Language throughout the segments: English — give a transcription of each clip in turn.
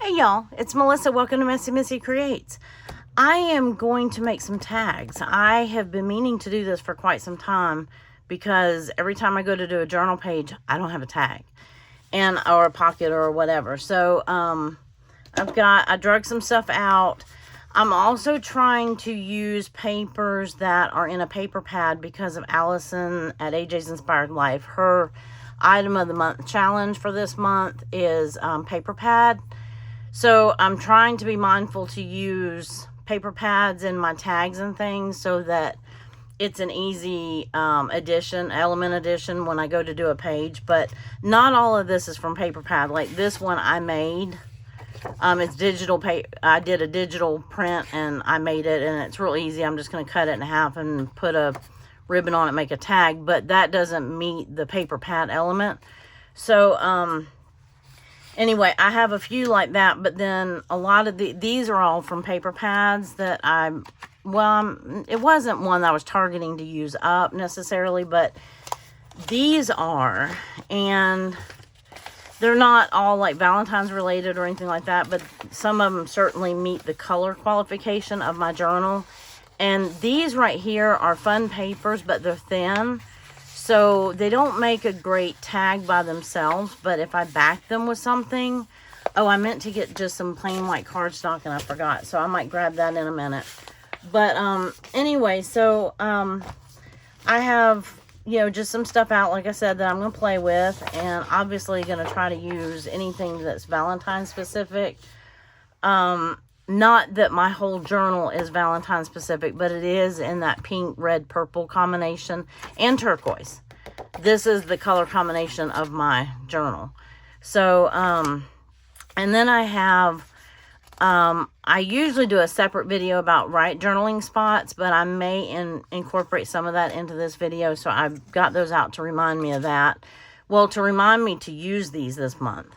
Hey y'all, it's Melissa. Welcome to MessyMissy Creates. I am going to make some tags. I have been meaning to do this for quite some time because every time I go to do a journal page, I don't have a tag or a pocket or whatever. So I drug some stuff out. I'm also trying to use papers that are in a paper pad because of Allison at AJ's Inspired Life. Her item of the month challenge for this month is paper pad. So I'm trying to be mindful to use paper pads in my tags and things so that it's an easy element addition when I go to do a page. But not all of this is from paper pad. Like this one I made. It's digital I did a digital print and I made it, and it's real easy. I'm just going to cut it in half and put a ribbon on it, make a tag. But that doesn't meet the paper pad element. So, anyway, I have a few like that, but then a lot of these are all from paper pads that it wasn't one that I was targeting to use up necessarily, but these are, and they're not all like Valentine's related or anything like that, but some of them certainly meet the color qualification of my journal. And these right here are fun papers, but they're thin. So they don't make a great tag by themselves, but if I back them with something, I meant to get just some plain white cardstock and I forgot, so I might grab that in a minute. But anyway, so I have, just some stuff out, like I said, that I'm going to play with, and obviously going to try to use anything that's Valentine specific. Not that my whole journal is Valentine specific, but it is in that pink, red, purple combination and turquoise. This is the color combination of my journal. So, and then I have, I usually do a separate video about right journaling spots, but I may incorporate some of that into this video. So I've got those out to remind me of that. Well, to remind me to use these this month.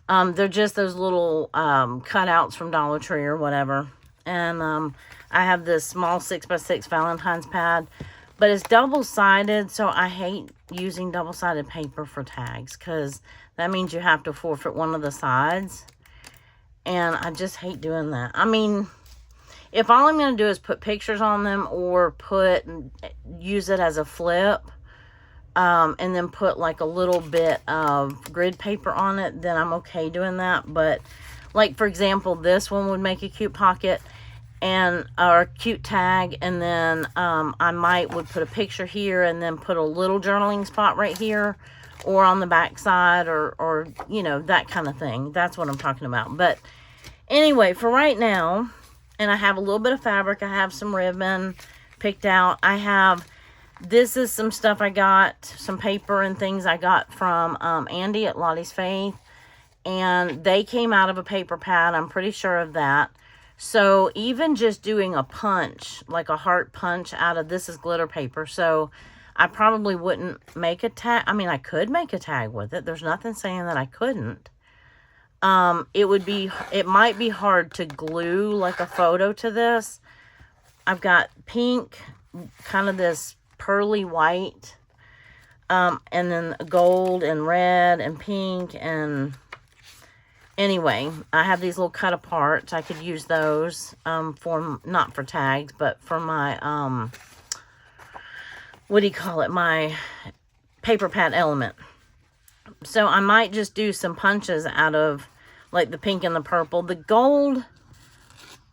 They're just those little cutouts from Dollar Tree or whatever. And I have this small 6x6 Valentine's pad. But it's double-sided, so I hate using double-sided paper for tags, because that means you have to forfeit one of the sides. And I just hate doing that. I mean, if all I'm going to do is put pictures on them or use it as a flip, and then put like a little bit of grid paper on it, then I'm okay doing that. But like, for example, this one would make a cute pocket or a cute tag, and then I would put a picture here and then put a little journaling spot right here or on the back side or that kind of thing. That's what I'm talking about. But anyway, for right now, and I have a little bit of fabric, I have some ribbon picked out. This is some stuff I got, some paper and things I got from Andy at Lottie's Faith. And they came out of a paper pad. I'm pretty sure of that. So even just doing a punch, like a heart punch out of this is glitter paper. So I probably wouldn't make a tag. I mean, I could make a tag with it. There's nothing saying that I couldn't. It might be hard to glue like a photo to this. I've got pink, kind of this pearly white, and then gold and red and pink. And anyway, I have these little cut aparts. I could use those not for tags, but for my my paper pad element. So I might just do some punches out of like the pink and the purple. The gold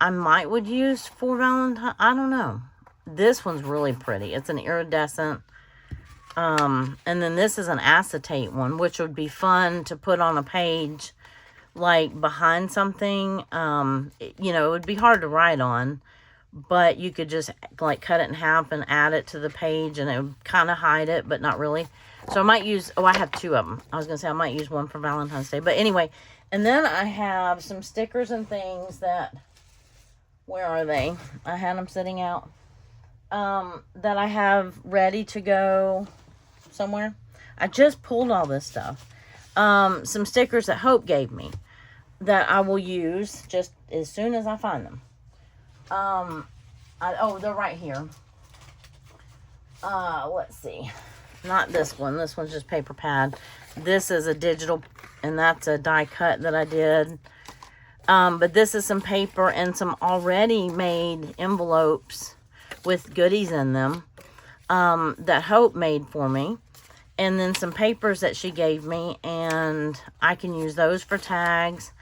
I would use for Valentine. I don't know. This one's really pretty. It's an iridescent. And then this is an acetate one, which would be fun to put on a page, like behind something. It would be hard to write on, but you could just like cut it in half and add it to the page, and it would kind of hide it, but not really. So I might use, I have two of them. I was going to say I might use one for Valentine's Day. But anyway, and then I have some stickers and things that, where are they? I had them sitting out. That I have ready to go somewhere. I just pulled all this stuff. Some stickers that Hope gave me that I will use just as soon as I find them. They're right here. Let's see. Not this one. This one's just paper pad. This is a digital, and that's a die cut that I did. But this is some paper and some already made envelopes with goodies in them that Hope made for me. And then some papers that she gave me, and I can use those for tags.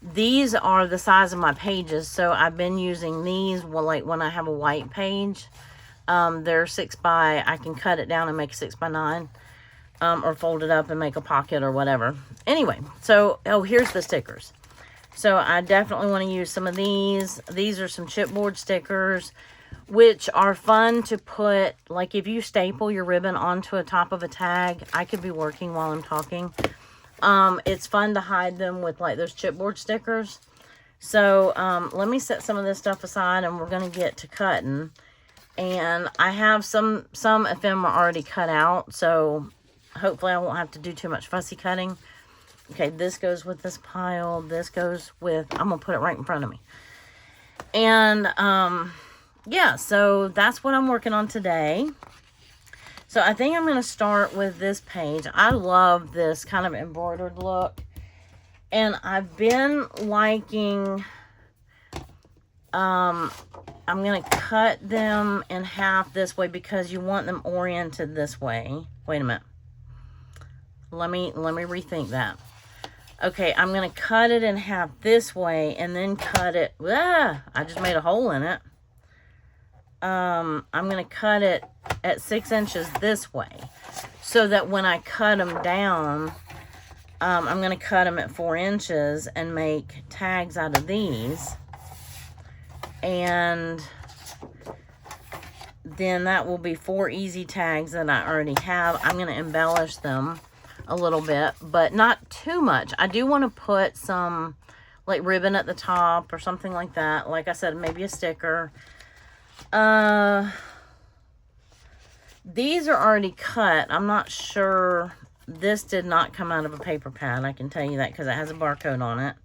These are the size of my pages, so I've been using these like when I have a white page. They're 6 by, I can cut it down and make a 6 by 9, or fold it up and make a pocket or whatever. Anyway, so, oh, here's the stickers. So I definitely want to use some of these. These are some chipboard stickers, which are fun to put, like if you staple your ribbon onto a top of a tag. I could be working while I'm talking. It's fun to hide them with like those chipboard stickers. So let me set some of this stuff aside, and we're going to get to cutting. And I have some ephemera already cut out, so hopefully I won't have to do too much fussy cutting. Okay, this goes with this pile. This goes with, I'm going to put it right in front of me. And, yeah, so that's what I'm working on today. So I think I'm going to start with this page. I love this kind of embroidered look. And I've been liking, I'm going to cut them in half this way because you want them oriented this way. Wait a minute. Let me rethink that. Okay, I'm going to cut it in half this way and then cut it. I just made a hole in it. I'm going to cut it at 6 inches this way, so that when I cut them down, I'm going to cut them at 4 inches and make tags out of these. And then that will be 4 easy tags that I already have. I'm going to embellish them a little bit, but not too much. I do want to put some like ribbon at the top or something like that. Like I said, maybe a sticker. These are already cut. I'm not sure. This did not come out of a paper pad. I can tell you that because it has a barcode on it.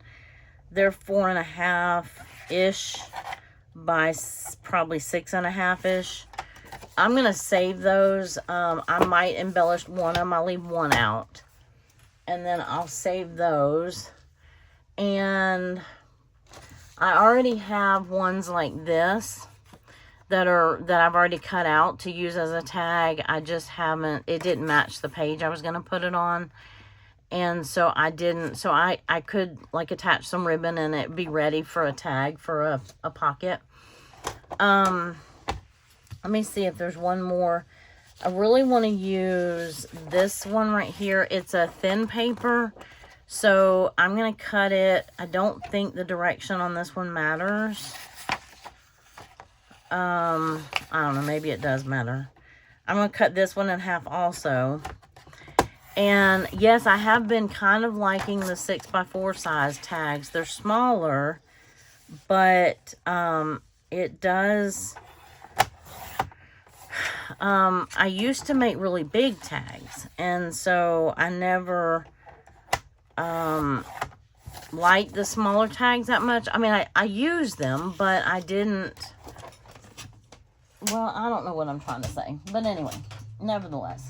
They're 4.5-ish by probably 6.5-ish. I'm going to save those. I might embellish one of them. I'll leave one out. And then I'll save those. And I already have ones like this that I've already cut out to use as a tag. I just haven't, it didn't match the page I was going to put it on. And so I didn't, so I could like attach some ribbon and it be ready for a tag for a pocket. Let me see if there's one more. I really want to use this one right here. It's a thin paper, so I'm going to cut it. I don't think the direction on this one matters. I don't know, maybe it does matter. I'm going to cut this one in half also. And yes, I have been kind of liking the 6x4 size tags. They're smaller, but it does... I used to make really big tags, and so I never liked the smaller tags that much. I mean, I used them, but I didn't, well, I don't know what I'm trying to say, but anyway, nevertheless.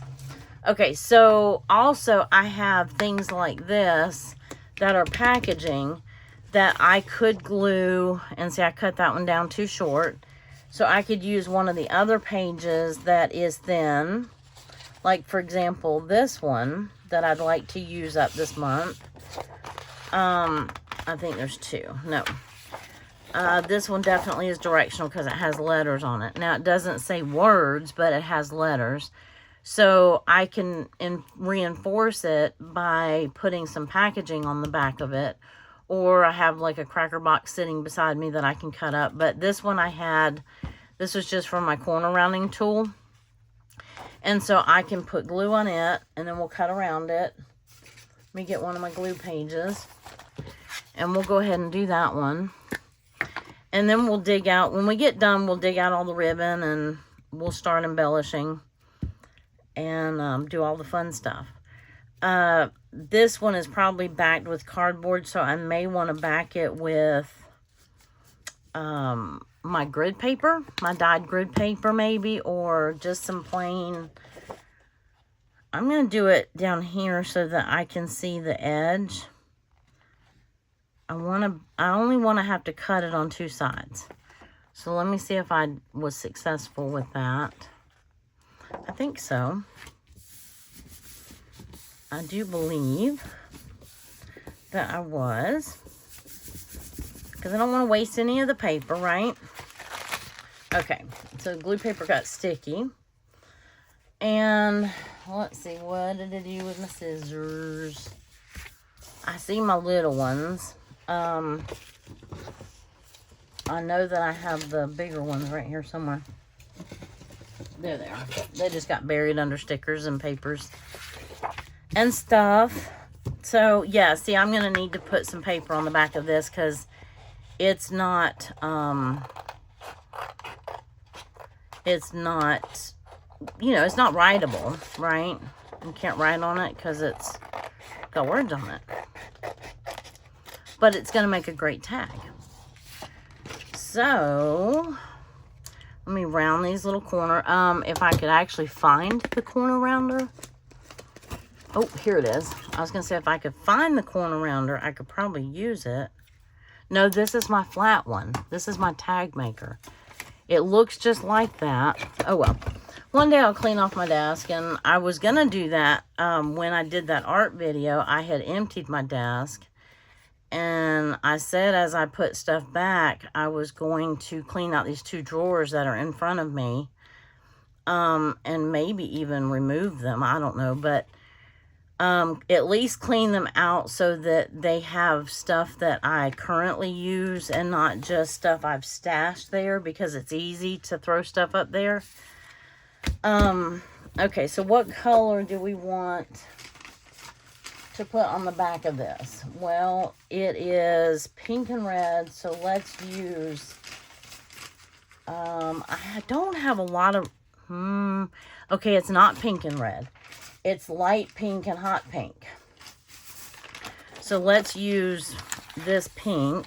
Okay, so also I have things like this that are packaging that I could glue, and see, I cut that one down too short. So I could use one of the other pages that is thin. Like, for example, this one that I'd like to use up this month. I think there's 2. No. This one definitely is directional because it has letters on it. Now, it doesn't say words, but it has letters. So I can reinforce it by putting some packaging on the back of it. Or I have like a cracker box sitting beside me that I can cut up. But this one I had, this was just from my corner rounding tool. And so I can put glue on it, and then we'll cut around it. Let me get one of my glue pages. And we'll go ahead and do that one. And then we'll dig out, when we get done, we'll dig out all the ribbon and we'll start embellishing. And do all the fun stuff. This one is probably backed with cardboard, so I may want to back it with my grid paper, my dyed grid paper maybe, or just some plain. I'm going to do it down here so that I can see the edge. I only want to have to cut it on 2 sides. So let me see if I was successful with that. I think so. I do believe that I was. Because I don't want to waste any of the paper, right? Okay, so the glue paper got sticky. And let's see, what did I do with my scissors? I see my little ones. I know that I have the bigger ones right here somewhere. There they are. They just got buried under stickers and papers and stuff. So, yeah, see, I'm going to need to put some paper on the back of this because it's not, you know, it's not writable, right? You can't write on it because it's got words on it. But it's going to make a great tag. So, let me round these little corner. If I could actually find the corner rounder. Oh, here it is. I was going to say if I could find the corner rounder, I could probably use it. No, this is my flat one. This is my tag maker. It looks just like that. Oh, well. One day I'll clean off my desk, and I was going to do that when I did that art video. I had emptied my desk, and I said as I put stuff back, I was going to clean out these 2 drawers that are in front of me, and maybe even remove them. I don't know, but at least clean them out so that they have stuff that I currently use and not just stuff I've stashed there, because it's easy to throw stuff up there. Okay, so what color do we want to put on the back of this? Well, it is pink and red, so let's use, I don't have a lot of, okay, it's not pink and red. It's light pink and hot pink. So let's use this pink.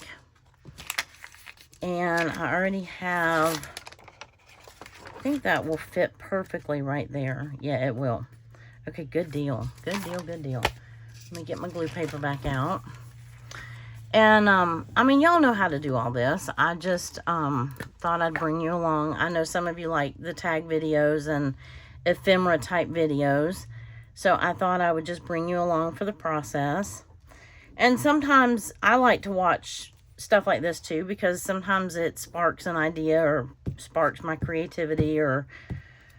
And I already have, I think that will fit perfectly right there. Yeah, it will. Okay, good deal. Good deal, good deal. Let me get my glue paper back out. And, I mean, y'all know how to do all this. I just thought I'd bring you along. I know some of you like the tag videos and ephemera type videos. So I thought I would just bring you along for the process. And sometimes I like to watch stuff like this too, because sometimes it sparks an idea or sparks my creativity or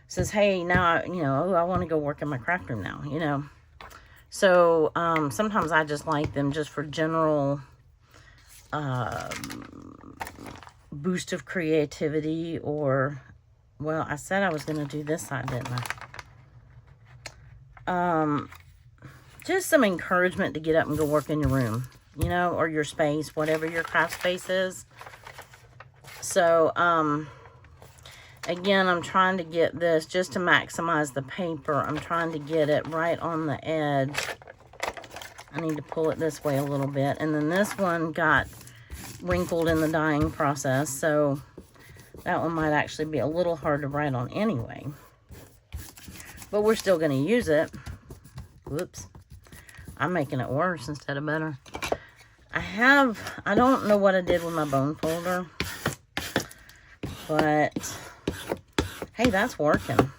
says, hey, now, you know, I want to go work in my craft room now, you know. So sometimes I just like them just for general boost of creativity, or, well, I said I was going to do this side, didn't I? Just some encouragement to get up and go work in your room, you know, or your space, whatever your craft space is. So, again, I'm trying to get this just to maximize the paper. I'm trying to get it right on the edge. I need to pull it this way a little bit. And then this one got wrinkled in the dyeing process, so that one might actually be a little hard to write on anyway. But we're still going to use it. Whoops. I'm making it worse instead of better. I don't know what I did with my bone folder. But, hey, that's working.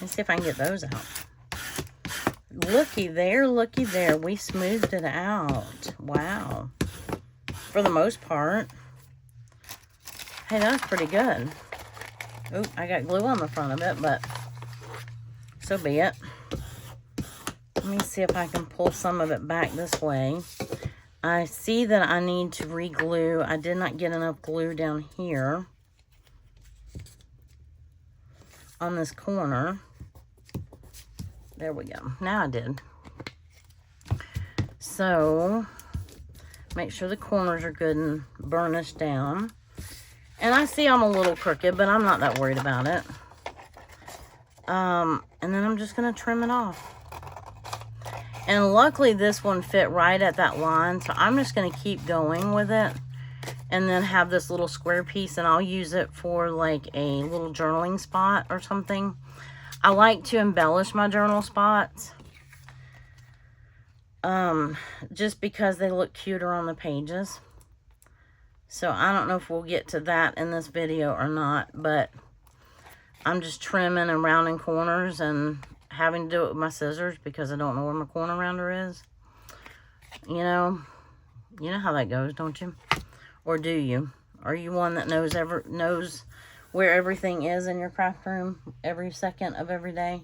Let's see if I can get those out. Looky there, looky there. We smoothed it out. Wow. For the most part. Hey, that was pretty good. Oh, I got glue on the front of it, but so be it. Let me see if I can pull some of it back this way. I see that I need to re-glue. I did not get enough glue down here on this corner. There we go. Now I did. So, make sure the corners are good and burnished down. And I see I'm a little crooked, but I'm not that worried about it. And then I'm just going to trim it off. And luckily this one fit right at that line, so I'm just going to keep going with it. And then have this little square piece, and I'll use it for like a little journaling spot or something. I like to embellish my journal spots. just because they look cuter on the pages. So I don't know if we'll get to that in this video or not, but I'm just trimming and rounding corners and having to do it with my scissors because I don't know where my corner rounder is. You know how that goes, don't you? Or do you? Are you one that knows where everything is in your craft room every second of every day?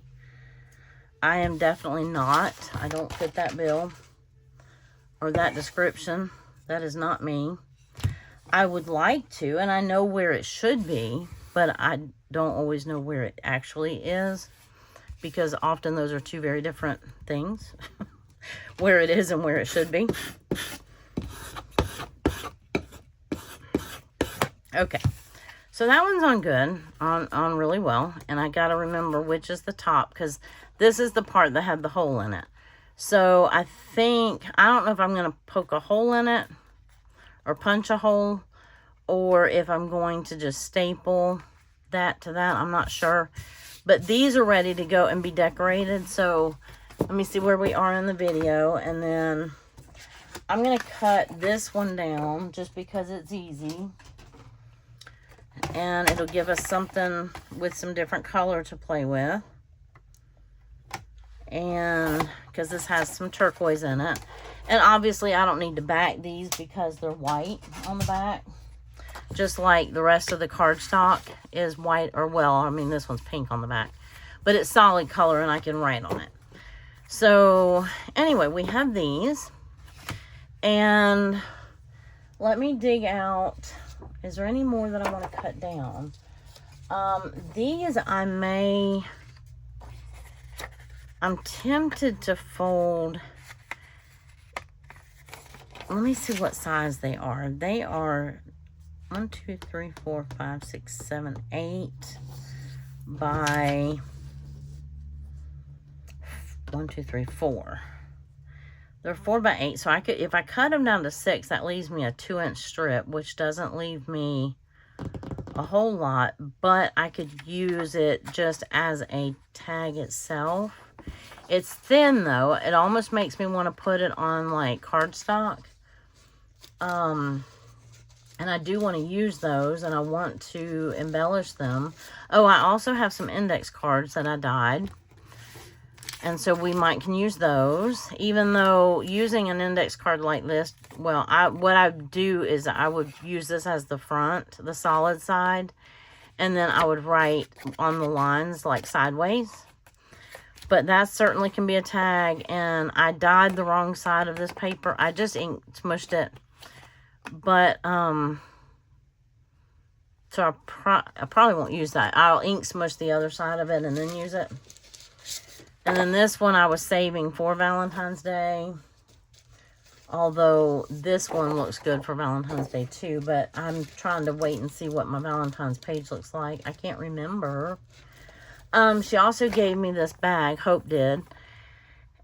I am definitely not. I don't fit that bill or that description. That is not me. I would like to, and I know where it should be, but I don't always know where it actually is, because often those are two very different things. Where it is and where it should be. Okay, so that one's on good, on really well, and I gotta remember which is the top, because this is the part that had the hole in it. So I don't know if I'm gonna poke a hole in it or punch a hole, or if I'm going to just staple that to that. I'm not sure, but these are ready to go and be decorated. So let me see where we are in the video, and then I'm gonna cut this one down just because it's easy, and it'll give us something with some different color to play with. And because this has some turquoise in it, and obviously I don't need to back these because they're white on the back, just like the rest of the cardstock is white, or well, I mean this one's pink on the back, but it's solid color and I can write on it. So anyway, we have these, and let me dig out, is there any more that I want to cut down? These I'm tempted to fold. Let me see what size they are. They are 1, 2, 3, 4, 5, 6, 7, 8 by 1, 2, 3, 4. They're 4 by 8. So I could, if I cut them down to 6, that leaves me a 2-inch strip, which doesn't leave me a whole lot, but I could use it just as a tag itself. It's thin though. It almost makes me want to put it on like cardstock. And I do want to use those, and I want to embellish them. Oh, I also have some index cards that I dyed, and so we can use those. Even though using an index card like this, well, what I do is I would use this as the front, the solid side, and then I would write on the lines like sideways. But that certainly can be a tag, and I dyed the wrong side of this paper. I just ink smushed it. But, so I probably won't use that. I'll ink smush the other side of it and then use it. And then this one I was saving for Valentine's Day. Although this one looks good for Valentine's Day too. But I'm trying to wait and see what my Valentine's page looks like. I can't remember. She also gave me this bag, Hope did.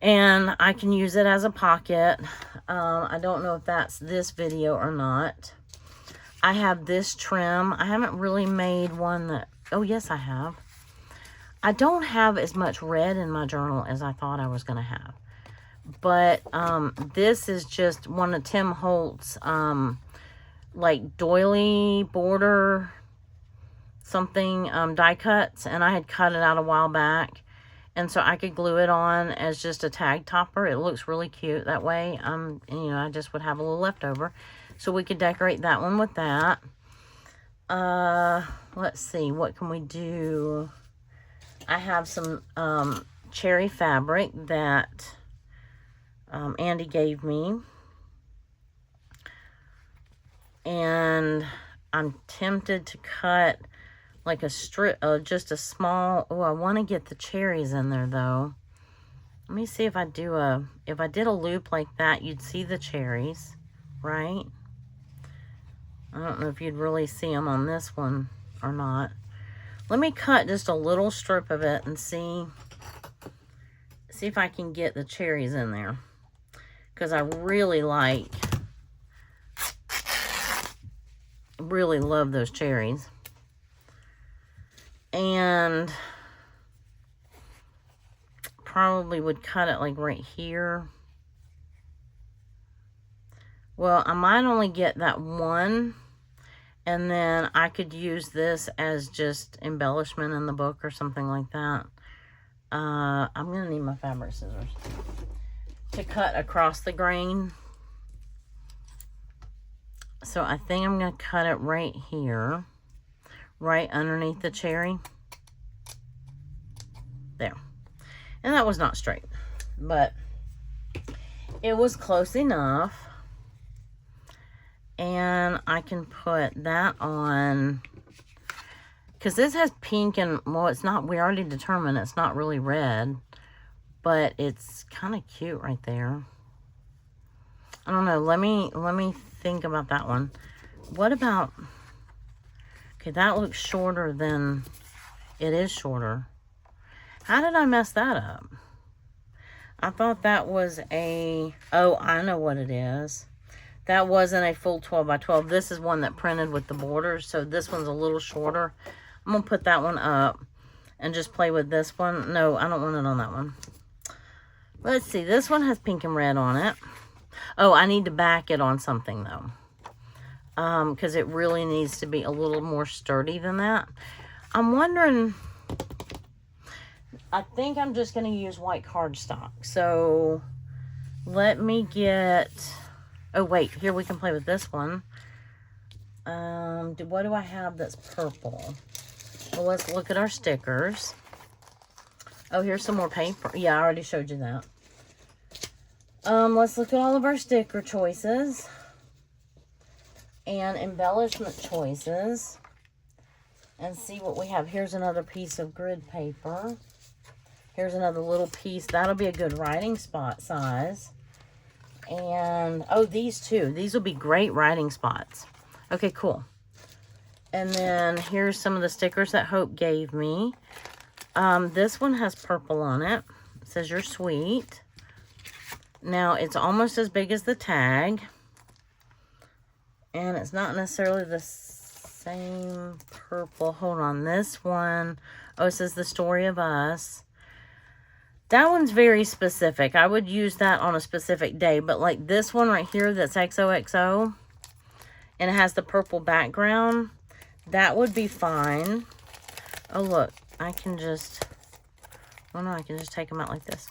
And I can use it as a pocket. I don't know if that's this video or not. I have this trim. I haven't really made one that... Oh, yes, I have. I don't have as much red in my journal as I thought I was going to have. But this is just one of Tim Holt's like doily border something die cuts. And I had cut it out a while back. And so I could glue it on as just a tag topper. It looks really cute that way. You know, I just would have a little leftover. So we could decorate that one with that. Let's see, what can we do? I have some cherry fabric that Andy gave me. And I'm tempted to cut like a strip, just a small, oh, I want to get the cherries in there though. Let me see if I do if I did a loop like that, you'd see the cherries, right? I don't know if you'd really see them on this one or not. Let me cut just a little strip of it and see if I can get the cherries in there. Because I really love those cherries. And probably would cut it like right here. Well, I might only get that one, and then I could use this as just embellishment in the book or something like that. I'm going to need my fabric scissors to cut across the grain. So I think I'm going to cut it right here, right underneath the cherry. There. And that was not straight, but it was close enough. And I can put that on, because this has pink and, well, it's not, we already determined it's not really red, but it's kind of cute right there. I don't know. Let me think about that one. What about, okay, that looks shorter than, it is shorter. How did I mess that up? I thought that was a, oh, I know what it is. That wasn't a full 12 by 12. This is one that printed with the borders, so this one's a little shorter. I'm going to put that one up and just play with this one. No, I don't want it on that one. Let's see. This one has pink and red on it. Oh, I need to back it on something, though, because it really needs to be a little more sturdy than that. I'm wondering, I think I'm just going to use white cardstock. So let me get, oh wait, here we can play with this one. What do I have that's purple? Well, let's look at our stickers. Oh, here's some more paper. Yeah, I already showed you that. Let's look at all of our sticker choices and embellishment choices and see what we have. Here's another piece of grid paper. Here's another little piece. That'll be a good writing spot size. And, oh, these two. These will be great writing spots. Okay, cool. And then here's some of the stickers that Hope gave me. This one has purple on it. It says, "You're sweet." Now, it's almost as big as the tag. And it's not necessarily the same purple. Hold on. This one, oh, it says "The Story of Us." That one's very specific. I would use that on a specific day. But like this one right here that's XOXO, and it has the purple background, that would be fine. Oh, look. I can just, oh no, I can just take them out like this.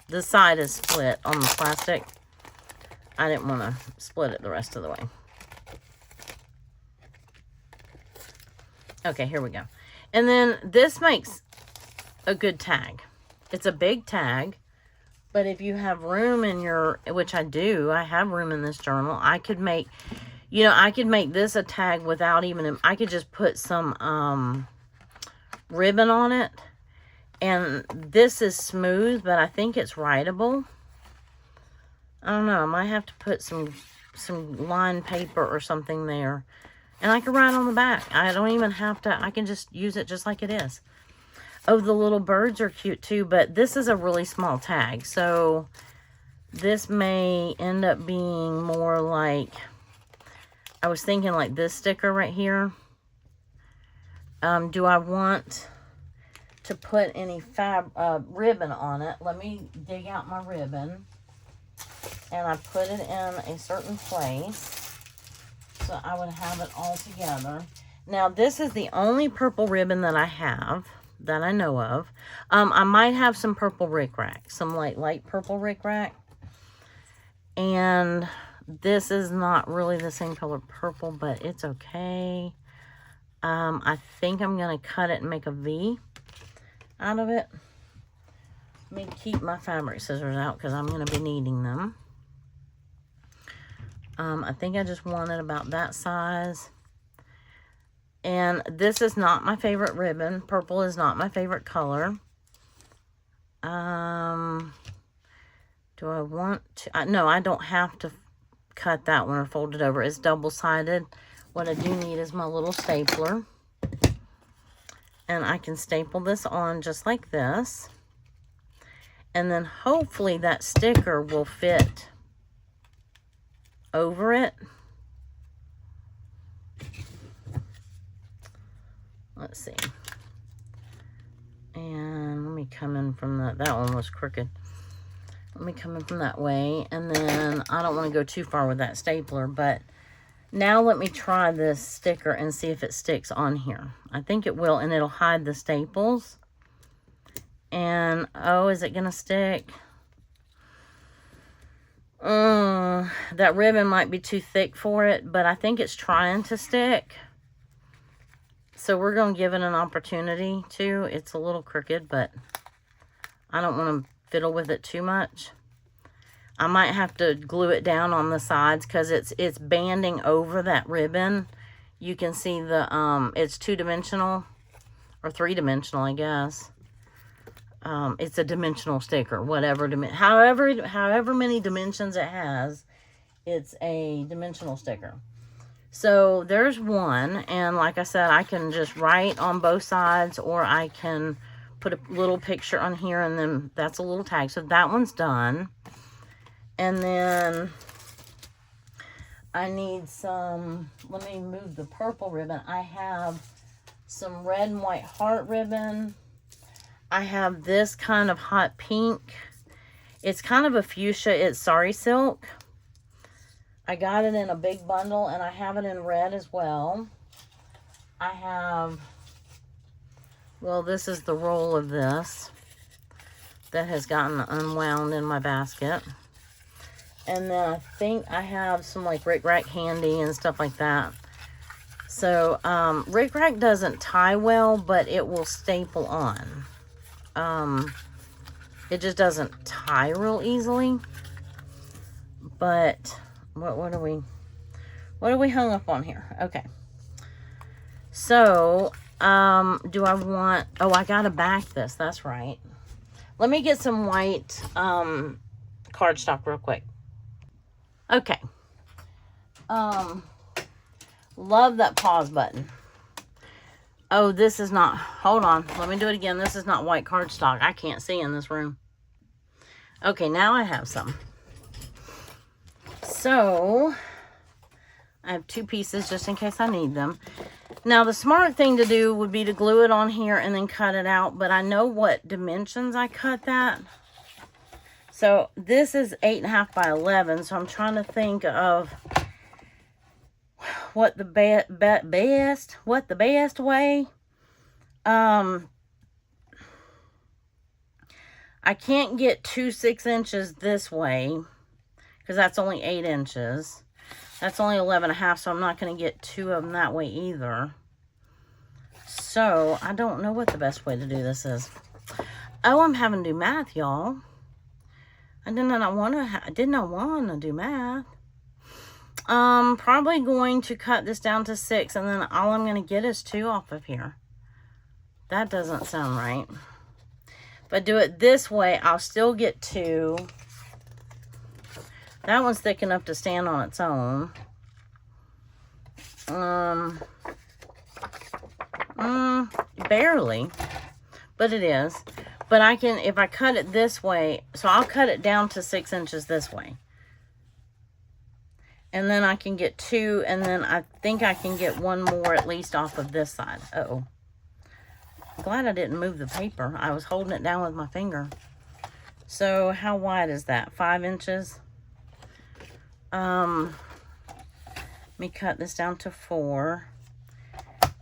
The side is split on the plastic. I didn't want to split it the rest of the way. Okay, here we go. And then this makes a good tag. It's a big tag, but if you have room in your, which I do, I have room in this journal, I could make, you know, I could make this a tag without even, I could just put some ribbon on it. And this is smooth, but I think it's writable. I don't know. I might have to put some lined paper or something there. And I can write on the back. I don't even have to. I can just use it just like it is. Oh, the little birds are cute too, but this is a really small tag. So this may end up being more like, I was thinking like this sticker right here. Do I want to put any ribbon on it? Let me dig out my ribbon, and I put it in a certain place so I would have it all together. Now this is the only purple ribbon that I have that I know of. I might have some purple rickrack, some light purple rickrack, and this is not really the same color purple, but it's okay. I think I'm gonna cut it and make a V out of it. Let me keep my fabric scissors out because I'm going to be needing them. I think I just want it about that size. And this is not my favorite ribbon. Purple is not my favorite color. Do I want to? No, I don't have to cut that one or fold it over. It's double-sided. What I do need is my little stapler. And I can staple this on just like this. And then hopefully that sticker will fit over it. Let's see. And let me come in from that one was crooked. Let me come in from that way. And then I don't want to go too far with that stapler, but now let me try this sticker and see if it sticks on here. I think it will, and it'll hide the staples. And, oh, is it going to stick? That ribbon might be too thick for it, but I think it's trying to stick. So we're going to give it an opportunity to. It's a little crooked, but I don't want to fiddle with it too much. I might have to glue it down on the sides because it's banding over that ribbon. You can see the it's 2-dimensional or 3-dimensional, I guess. It's a dimensional sticker, whatever however many dimensions it has, it's a dimensional sticker. So there's one, and like I said, I can just write on both sides, or I can put a little picture on here, and then that's a little tag. So that one's done. And then I need some, let me move the purple ribbon. I have some red and white heart ribbon. I have this kind of hot pink. It's kind of a fuchsia. It's sari silk. I got it in a big bundle, and I have it in red as well. I have, well, this is the roll of this that has gotten unwound in my basket. And then I think I have some like Rick Rack handy and stuff like that. So Rick Rack doesn't tie well, but it will staple on. It just doesn't tie real easily. But what are we hung up on here? Okay. So do I want, oh, I gotta back this, that's right. Let me get some white cardstock real quick. Okay. Love that pause button. Oh, this is not, hold on, let me do it again. This is not white cardstock. I can't see in this room. Okay, now I have some. So, I have 2 pieces just in case I need them. Now, the smart thing to do would be to glue it on here and then cut it out, but I know what dimensions I cut that. So, this is 8.5 by 11, so I'm trying to think of what the best way. I can't get 2 6-inches this way because that's only 8 inches. That's only 11.5, so I'm not going to get 2 of them that way either. So I don't know what the best way to do this is. Oh, I'm having to do math, y'all. I did not want to do math. Probably going to cut this down to 6, and then all I'm going to get is 2 off of here. That doesn't sound right. If I do it this way, I'll still get 2. That one's thick enough to stand on its own. Barely, but it is. But I can, if I cut it this way, so I'll cut it down to 6 inches this way. And then I can get 2, and then I think I can get 1 more at least off of this side. Uh-oh. Glad I didn't move the paper. I was holding it down with my finger. So how wide is that? 5 inches? Let me cut this down to 4.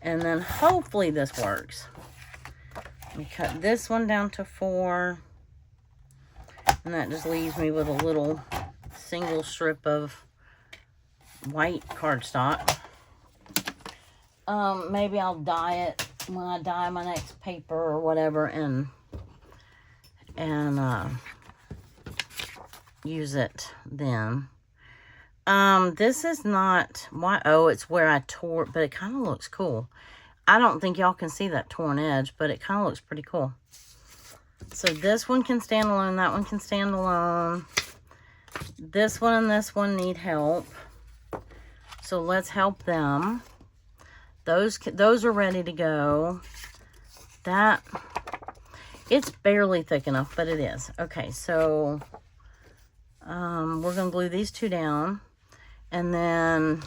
And then hopefully this works. Let me cut this one down to 4. And that just leaves me with a little single strip of white cardstock. Maybe I'll dye it when I dye my next paper or whatever, and use it then. This is not why. Oh, it's where I tore, but it kind of looks cool. I don't think y'all can see that torn edge, but it kind of looks pretty cool. So this one can stand alone. That one can stand alone. This one and this one need help. So let's help them. Those are ready to go. That, it's barely thick enough, but it is. Okay, so we're going to glue these 2 down. And then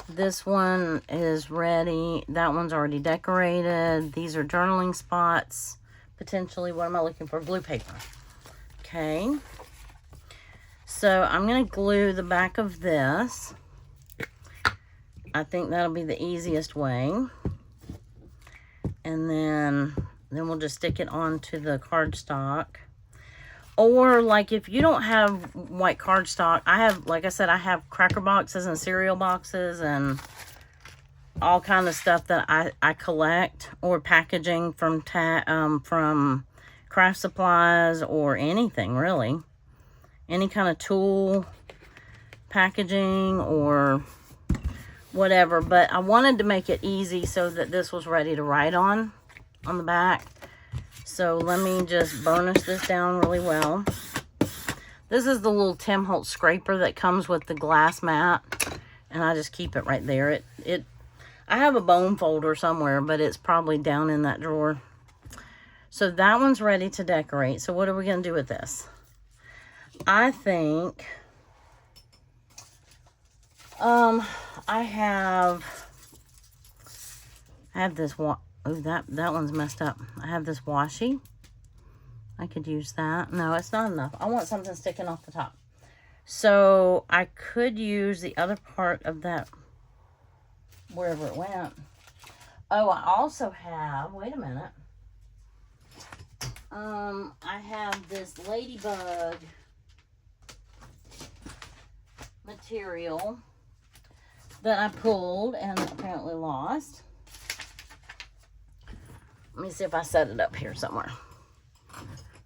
this one is ready. That one's already decorated. These are journaling spots. Potentially, what am I looking for? Blue paper. Okay. So I'm going to glue the back of this. I think that'll be the easiest way. And then we'll just stick it onto the cardstock. Or like if you don't have white cardstock, I have, like I said, I have cracker boxes and cereal boxes and all kind of stuff that I collect, or packaging from craft supplies, or anything really. Any kind of tool packaging or whatever. But I wanted to make it easy so that this was ready to write on the back. So let me just burnish this down really well. This is the little Tim Holtz scraper that comes with the glass mat, and I just keep it right there. I have a bone folder somewhere, but it's probably down in that drawer. So that one's ready to decorate. So what are we going to do with this? I think I have this one. Oh, that one's messed up. I have this washi. I could use that. No, it's not enough. I want something sticking off the top. So I could use the other part of that, wherever it went. Oh, I also have, wait a minute. I have this ladybug material that I pulled and apparently lost. Let me see if I set it up here somewhere.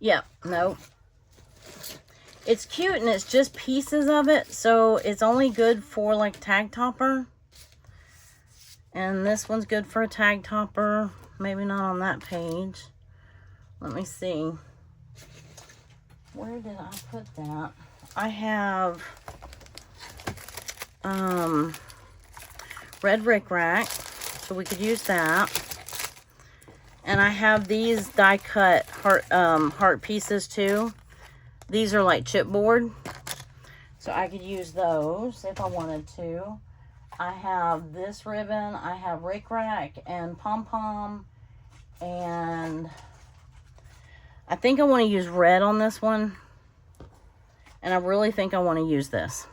Yeah, no. It's cute and it's just pieces of it, so it's only good for like tag topper. And this one's good for a tag topper. Maybe not on that page. Let me see. Where did I put that? I have red rickrack, so we could use that. And I have these die cut heart pieces too. These are like chipboard, so I could use those if I wanted to. I have this ribbon. I have rickrack and pom-pom, and I think I want to use red on this one. And I really think I want to use this,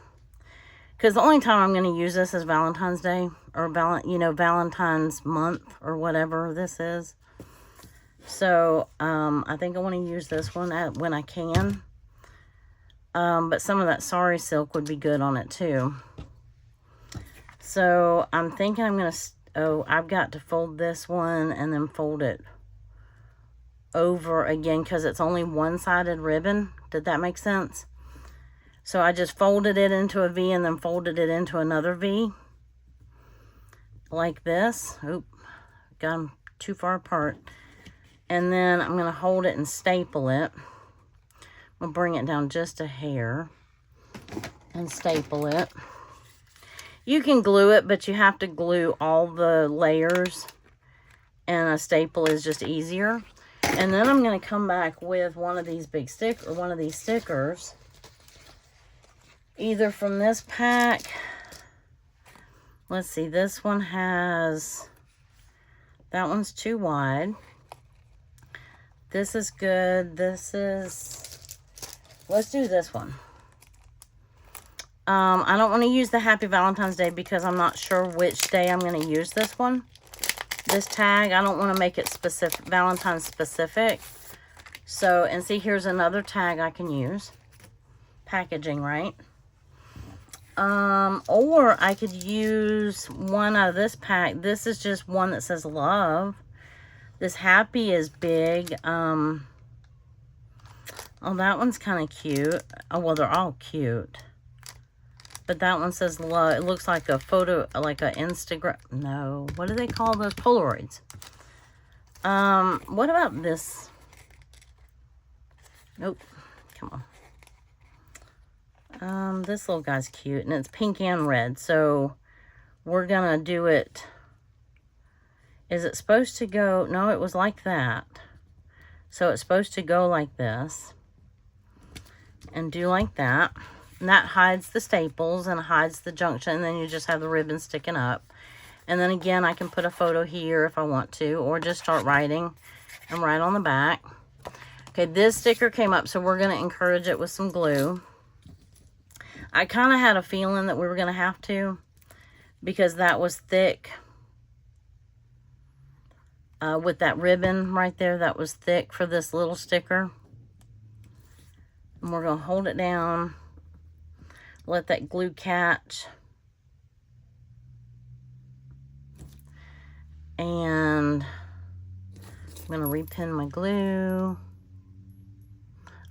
because the only time I'm going to use this is Valentine's Day, or Valentine's month, or whatever this is. So I think I want to use this one when I can. But some of that sari silk would be good on it too. So I'm thinking I'm going to, I've got to fold this one and then fold it over again, because it's only one-sided ribbon. Did that make sense? So I just folded it into a V and then folded it into another V. Like this. Oop, got them too far apart. And then I'm going to hold it and staple it. I'm going to bring it down just a hair and staple it. You can glue it, but you have to glue all the layers, and a staple is just easier. And then I'm going to come back with one of these stickers, either from this pack. Let's see, this one has, that one's too wide. This is good. Let's do this one. I don't want to use the Happy Valentine's Day because I'm not sure which day I'm going to use this one. This tag, I don't want to make it specific, Valentine's specific. So, and see, here's another tag I can use. Packaging, right? Or I could use one out of this pack. This is just one that says love. This happy is big. Oh, that one's kind of cute. Oh, well, they're all cute. But that one says love. It looks like a photo, like a Instagram. No, what do they call those? Polaroids. What about this? Nope. Come on. This little guy's cute, and it's pink and red. So we're gonna do it. Is it supposed to go? No, it was like that. So it's supposed to go like this. And do like that. And that hides the staples and hides the junction. And then you just have the ribbon sticking up. And then again, I can put a photo here if I want to. Or just start writing and write on the back. Okay, this sticker came up, so we're going to encourage it with some glue. I kind of had a feeling that we were going to have to, because that was thick. With that ribbon right there, that was thick for this little sticker. And we're going to hold it down, let that glue catch. And I'm going to repin my glue.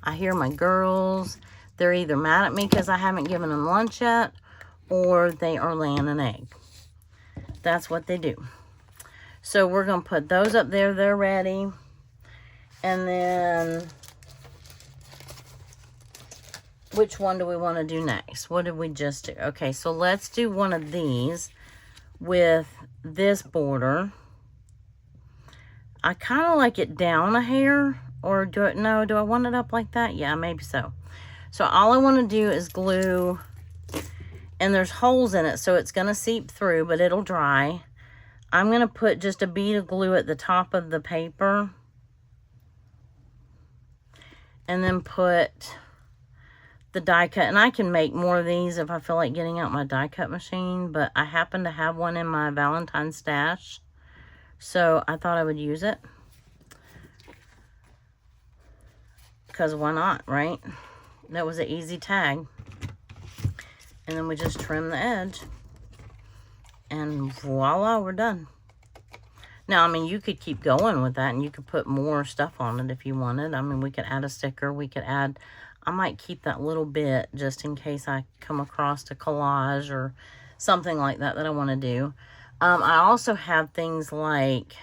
I hear my girls. They're either mad at me because I haven't given them lunch yet, or they are laying an egg. That's what they do. So we're going to put those up there. They're ready. And then, which one do we want to do next? What did we just do? Okay, so let's do one of these with this border. I kind of like it down a hair. Or do I want it up like that? Yeah, maybe so. So all I want to do is glue, and there's holes in it, so it's going to seep through, but it'll dry. I'm going to put just a bead of glue at the top of the paper, and then put the die cut. And I can make more of these if I feel like getting out my die cut machine, but I happen to have one in my Valentine's stash, so I thought I would use it. Because why not, right? That was an easy tag. And then we just trim the edge. And voila, we're done. Now, I mean, you could keep going with that, and you could put more stuff on it if you wanted. I mean, we could add a sticker. We could add, I might keep that little bit just in case I come across a collage or something like that I want to do. I also have things like,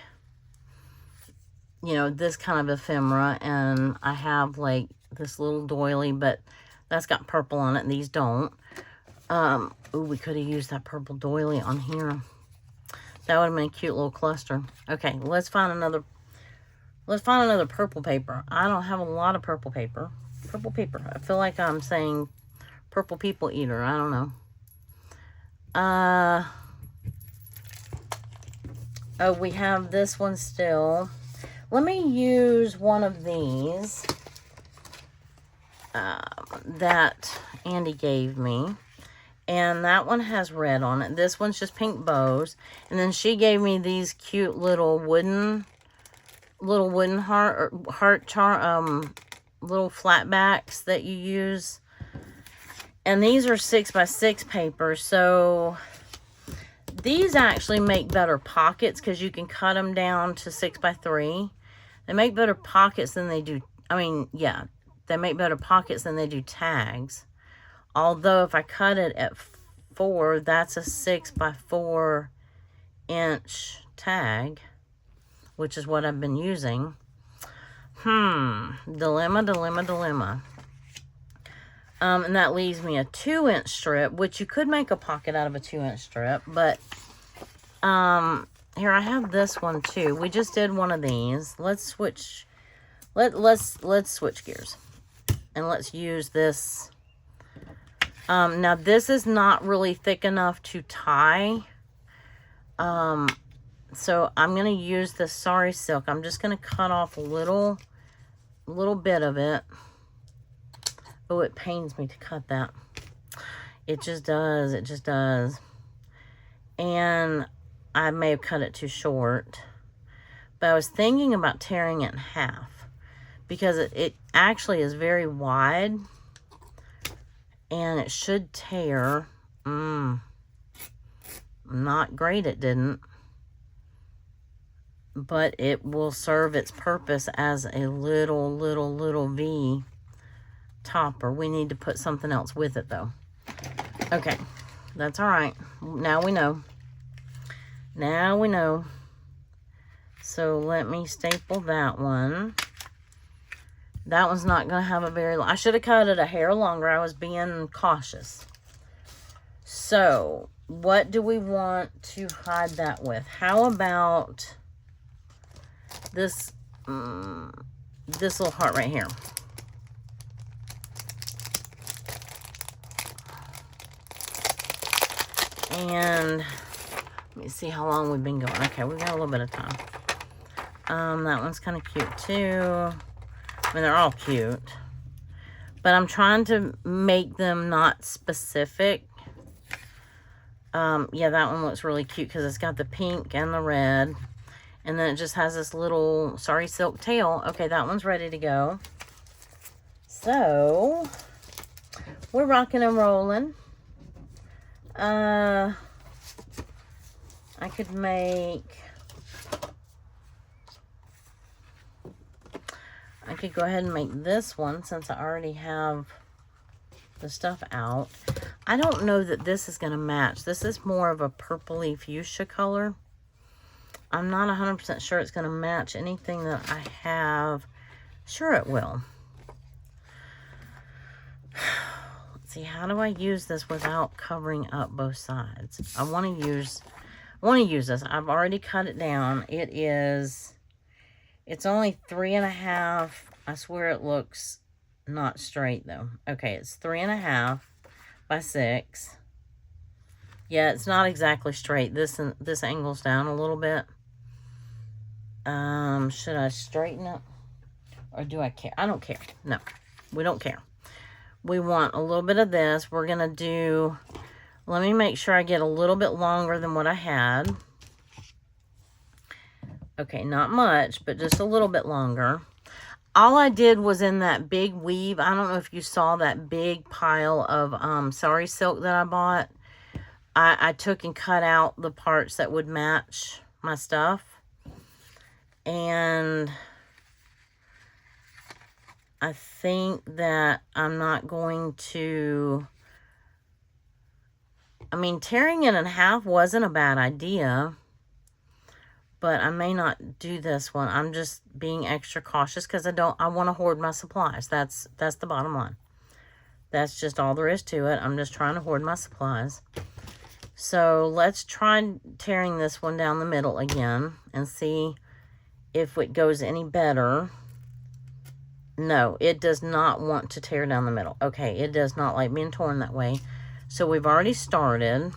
you know, this kind of ephemera, and I have like this little doily, but that's got purple on it, and these don't. Ooh, we could have used that purple doily on here. That would have been a cute little cluster. Okay, let's find another purple paper. I don't have a lot of purple paper. Purple paper. I feel like I'm saying purple people eater. I don't know. Oh, we have this one still. Let me use one of these that Andy gave me. And that one has red on it. This one's just pink bows. And then she gave me these cute little wooden heart charm, little flat backs that you use. And these are 6x6 paper. So these actually make better pockets because you can cut them down to 6x3. They make better pockets than they do, they make better pockets than they do tags. Although if I cut it at 4, that's a 6x4 inch tag, which is what I've been using. Dilemma. And that leaves me a 2-inch strip, which you could make a pocket out of a 2-inch strip, but here I have this one too. We just did one of these. Let's switch. Let's switch gears, and let's use this. Now this is not really thick enough to tie. So I'm gonna use the Sari silk. I'm just gonna cut off a little bit of it. Oh, it pains me to cut that. It just does. It just does. And I may have cut it too short. But I was thinking about tearing it in half. Because it actually is very wide. And it should tear. Not great, it didn't. But it will serve its purpose as a little V topper. We need to put something else with it though. Okay, that's all right. Now we know. Now we know. So let me staple that one. That one's not going to have a very long... I should have cut it a hair longer. I was being cautious. So, what do we want to hide that with? How about this, this little heart right here? And let me see how long we've been going. Okay, we've got a little bit of time. That one's kind of cute too. I mean, they're all cute. But I'm trying to make them not specific. Yeah, that one looks really cute because it's got the pink and the red. And then it just has this little Sorry Silk tail. Okay, that one's ready to go. So, we're rocking and rolling. I could go ahead and make this one since I already have the stuff out. I don't know that this is going to match. This is more of a purpley fuchsia color. I'm not 100% sure it's going to match anything that I have. Sure it will. Let's see, how do I use this without covering up both sides? I want to use this. I've already cut it down. It's only 3.5. I swear it looks not straight though. Okay, it's 3.5 by 6. Yeah, it's not exactly straight. This angles down a little bit. Should I straighten it? Or do I care? I don't care. No, we don't care. We want a little bit of this. We're going to do, let me make sure I get a little bit longer than what I had. Okay, not much, but just a little bit longer. All I did was in that big weave. I don't know if you saw that big pile of Sorry Silk that I bought. I took and cut out the parts that would match my stuff. And I think that I'm not going to... I mean, tearing it in half wasn't a bad idea. But I may not do this one. I'm just being extra cautious because I want to hoard my supplies. That's the bottom line. That's just all there is to it. I'm just trying to hoard my supplies. So let's try tearing this one down the middle again and see if it goes any better. No, it does not want to tear down the middle. Okay, it does not like being torn that way. So we've already started.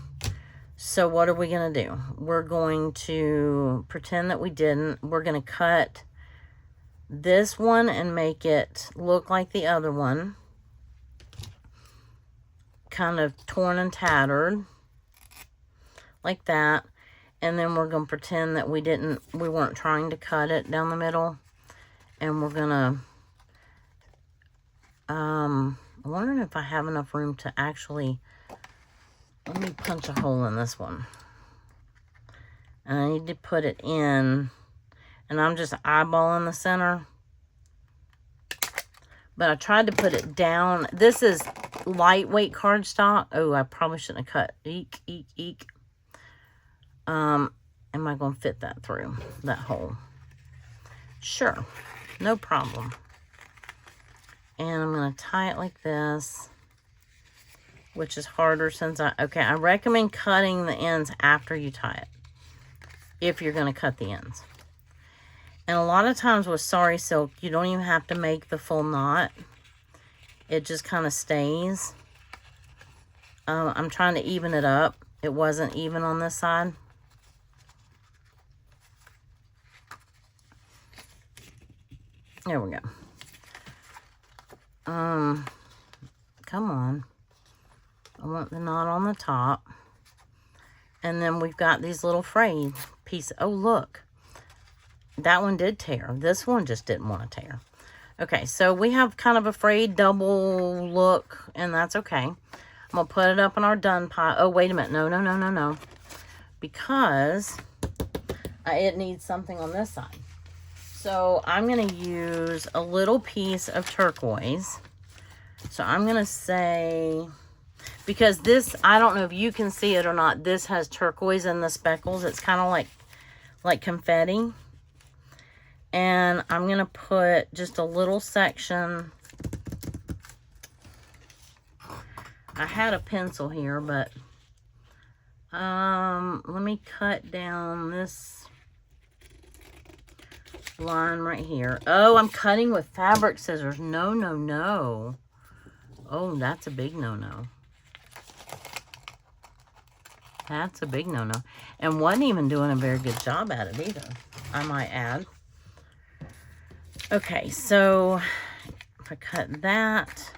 So what are we going to do? We're going to pretend that we didn't. We're going to cut this one and make it look like the other one. Kind of torn and tattered. Like that. And then we're going to pretend that we weren't trying to cut it down the middle. And we're going to, I'm wondering if I have enough room to actually... Let me punch a hole in this one. And I need to put it in. And I'm just eyeballing the center. But I tried to put it down. This is lightweight cardstock. Oh, I probably shouldn't have cut. Eek, eek, eek. Am I going to fit that through that hole? Sure. No problem. And I'm going to tie it like this. Which is harder since I recommend cutting the ends after you tie it. If you're going to cut the ends. And a lot of times with Sorry Silk, you don't even have to make the full knot. It just kind of stays. I'm trying to even it up. It wasn't even on this side. There we go. Come on. I want the knot on the top. And then we've got these little frayed pieces. Oh, look. That one did tear. This one just didn't want to tear. Okay, so we have kind of a frayed double look, and that's okay. I'm going to put it up in our done pile. Oh, wait a minute. No. Because it needs something on this side. So I'm going to use a little piece of turquoise. So I'm going to say... Because this, I don't know if you can see it or not, this has turquoise in the speckles. It's kind of like confetti. And I'm going to put just a little section. I had a pencil here, but let me cut down this line right here. Oh, I'm cutting with fabric scissors. No. Oh, that's a big no-no. That's a big no-no. And wasn't even doing a very good job at it either, I might add. Okay, so if I cut that,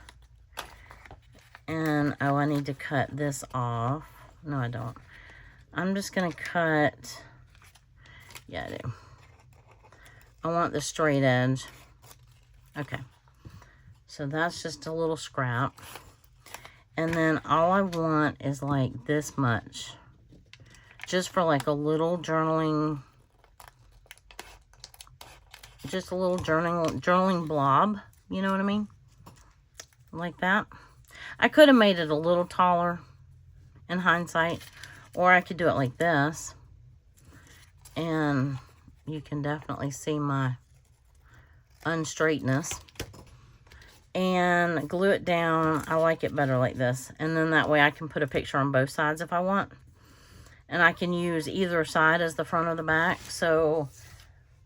and oh, I need to cut this off. No, I don't. I'm just going to cut, yeah, I do. I want the straight edge. Okay. So that's just a little scrap. And then all I want is like this much. Just for like a little journaling, just a little journaling blob. You know what I mean? Like that. I could have made it a little taller in hindsight. Or I could do it like this. And you can definitely see my unstraightness. And glue it down. I like it better like this. And then that way I can put a picture on both sides if I want. And I can use either side as the front or the back. So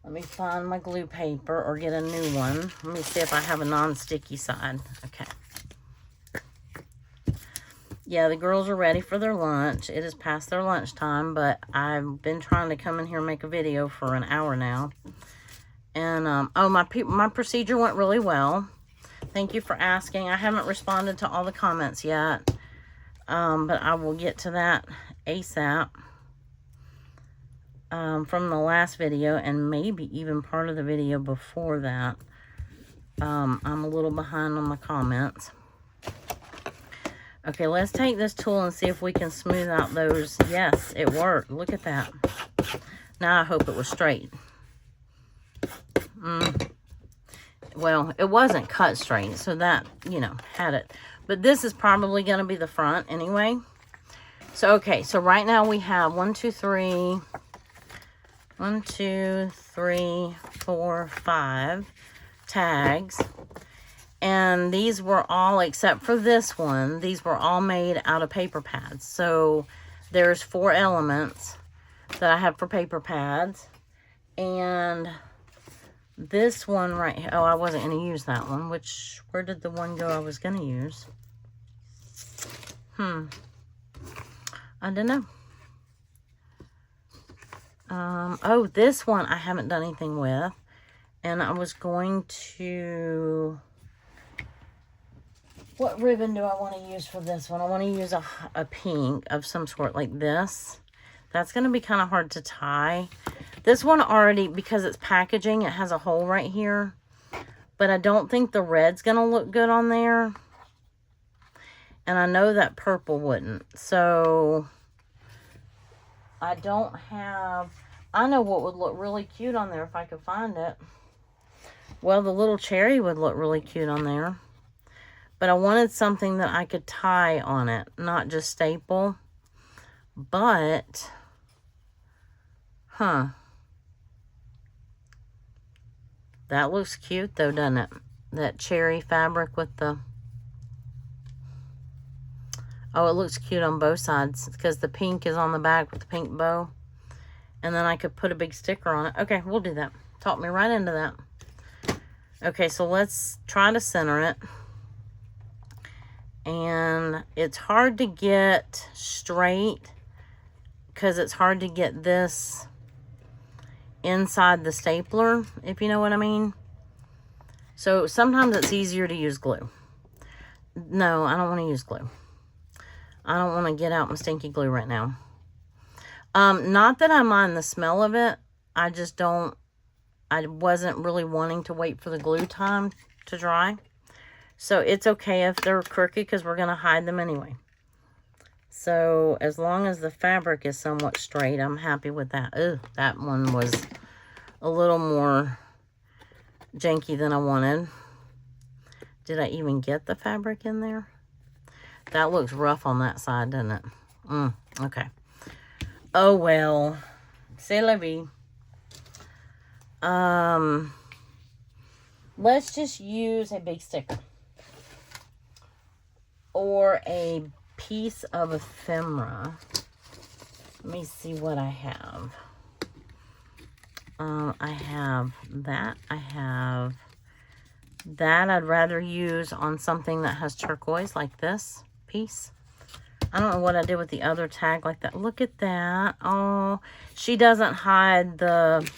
let me find my glue paper or get a new one. Let me see if I have a non-sticky side. Okay. Yeah, the girls are ready for their lunch. It is past their lunchtime, but I've been trying to come in here and make a video for an hour now. And, oh, my procedure went really well. Thank you for asking. I haven't responded to all the comments yet, but I will get to that ASAP from the last video, and maybe even part of the video before that. I'm a little behind on my comments. Okay, let's take this tool and see if we can smooth out those. Yes, it worked. Look at that. Now I hope it was straight. Well, it wasn't cut straight, so that, you know, had it. But this is probably going to be the front anyway. So, okay, so right now we have 1, 2, 3, 4, 5 tags. And these were all, except for this one, these were all made out of paper pads. So, there's 4 elements that I have for paper pads. And this one right here, oh, I wasn't going to use that one. Where did the one go I was going to use? I don't know. Oh, this one I haven't done anything with. And I was going to... What ribbon do I want to use for this one? I want to use a pink of some sort like this. That's going to be kind of hard to tie. This one already, because it's packaging, it has a hole right here. But I don't think the red's going to look good on there. And I know that purple wouldn't. So, I don't have... I know what would look really cute on there if I could find it. Well, the little cherry would look really cute on there. But I wanted something that I could tie on it. Not just staple. But... That looks cute though, doesn't it? That cherry fabric with the... Oh, it looks cute on both sides because the pink is on the back with the pink bow. And then I could put a big sticker on it. Okay, we'll do that. Talk me right into that. Okay, so let's try to center it. And it's hard to get straight because it's hard to get this inside the stapler, if you know what I mean. So sometimes it's easier to use glue. No, I don't want to use glue. I don't want to get out my stinky glue right now. Not that I mind the smell of it. I just don't, I wasn't really wanting to wait for the glue time to dry. So it's okay if they're crooked because we're going to hide them anyway. So as long as the fabric is somewhat straight, I'm happy with that. Ugh, that one was a little more janky than I wanted. Did I even get the fabric in there? That looks rough on that side, doesn't it? Okay. Oh, well. C'est la vie. Let's just use a big sticker. Or a piece of ephemera. Let me see what I have. I have that. I have that. I'd rather use on something that has turquoise like this piece. I don't know what I did with the other tag like that. Look at that. Oh, she doesn't hide the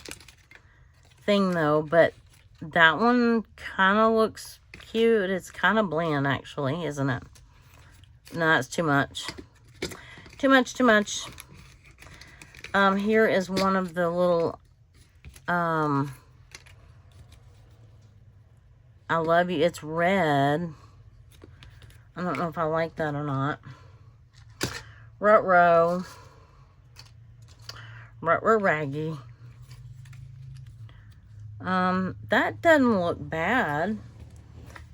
thing though, but that one kind of looks cute. It's kind of bland, actually, isn't it? No, it's too much. Too much, too much. Here is one of the little, I love you. It's red. I don't know if I like that or not. Ruh-roh. Ruh-roh raggy. That doesn't look bad.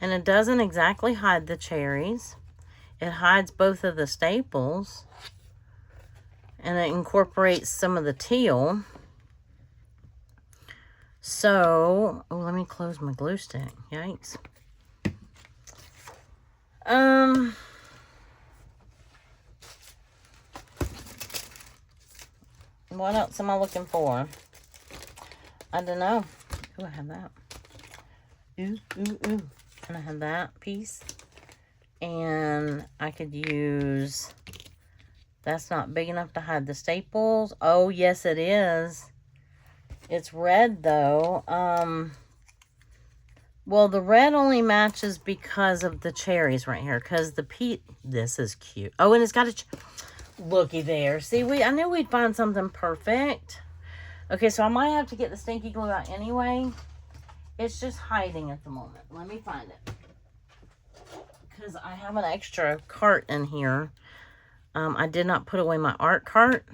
And it doesn't exactly hide the cherries. It hides both of the staples. And it incorporates some of the teal. So, oh, let me close my glue stick. Yikes. What else am I looking for? I don't know. Ooh, I have that. Ooh, ooh, ooh. And I have that piece. And I could use... That's not big enough to hide the staples. Oh, yes, it is. It's red, though. Well, the red only matches because of the cherries right here. Because the this is cute. Oh, and it's got a... Looky there. See, I knew we'd find something perfect. Okay, so I might have to get the stinky glue out anyway. It's just hiding at the moment. Let me find it. Because I have an extra cart in here. I did not put away my art cart.